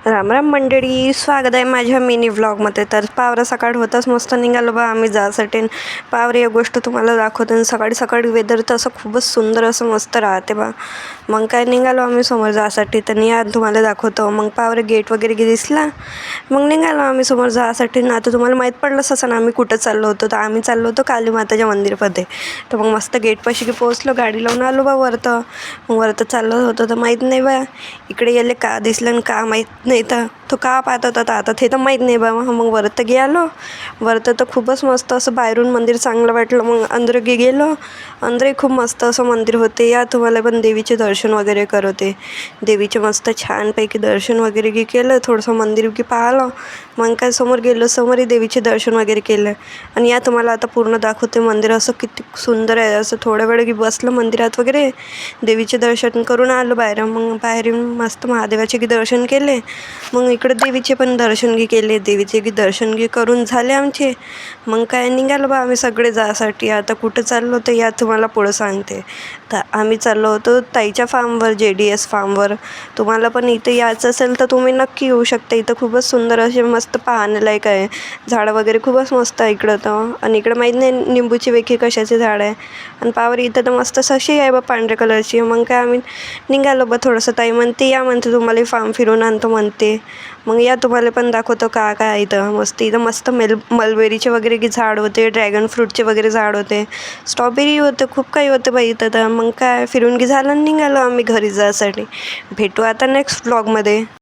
राम राम मंडळी, स्वागत आहे माझ्या मिनी व्लॉगमध्ये. तर पावरा सकाळ होताच मस्त निघालो बा आम्ही जासाठी. पावरे एक गोष्ट तुम्हाला दाखवतो. सकाळी सकाळी वेदर तर असं खूपच सुंदर असं मस्त राहते बा. मग काय निघालो आम्ही समोर जासाठी. तर या तुम्हाला दाखवतो. मग पावरे गेट वगैरे दिसला. मग निघालो आम्ही समोर जासाठी. ना आता तुम्हाला माहीत पडलंच असं ना आम्ही कुठं चाललो होतो. तर आम्ही चाललो होतो काली माताच्या मंदिरामध्ये. तर मग मस्त गेटपाशी पोहोचलो, गाडी लावून आलो बा वरतं. मग वरतं चाललो होतो तर माहीत नाही बा इकडे गेले का दिसलं आणि का माहीत नाही. तर तो का पाहत होता तर आता ते तर माहीत नाही बा. मग वरतं गेलो. वरतं तर खूपच मस्त असं बाहेरून मंदिर चांगलं वाटलं. मग अंदर गेलो. अंदरही खूप मस्त असं मंदिर होते. या तुम्हाला पण देवीचे दर्शन वगैरे करते. देवीचे मस्त छानपैकी दर्शन वगैरे केलं. थोडंसं मंदिर पाहिलं. मग काय समोर गेलो, समोरही देवीचे दर्शन वगैरे केलं. आणि या तुम्हाला आता पूर्ण दाखवते मंदिर असं किती सुंदर आहे. असं थोड्या वेळ बसलं मंदिरात वगैरे, देवीचे दर्शन करून आलो बाहेर. मग बाहेर येऊन मस्त महादेवाचे दर्शन केले. मग इकडे देवीचे पण दर्शन केले. देवीचे दर्शन करून झाले आमचे. मग काय निघालो बा आम्ही सगळे जासाठी. आता कुठं चाललो तर या तुम्हाला पुढं सांगते. तर आम्ही चाललो होतो ताईच्या फार्मवर, JDS फार्मवर. तुम्हाला पण इथे यायचं असेल तर तुम्ही नक्की येऊ शकता. इथं खूपच सुंदर असे मस्त पाहण्यालायक आहे. झाडं वगैरे खूपच मस्त आहे इकडं तर. आणि इकडं माहीत नाही निंबूची वेखी कशाचे झाड आहे. आणि पावर इथं तर मस्त सशी आहे बा पांढऱ्या कलरची. मग काय आम्ही निघालो बा. थोडंसं ताई म्हणते या म्हणते तुम्हाला फार्म फिरून आणतो म्हणते. मग या तुम्हाला पण दाखवतो का काय इथं मस्त. इथं मस्त मलबेरीचे वगैरे झाड होते, ड्रॅगन फ्रूटचे वगैरे झाड होते, स्ट्रॉबेरी होते, खूप काही होते बाई इथं. तर मग काय फिरून झालं निघालो आम्ही घरी जायसाठी. भेटू आता नेक्स्ट व्लॉगमध्ये.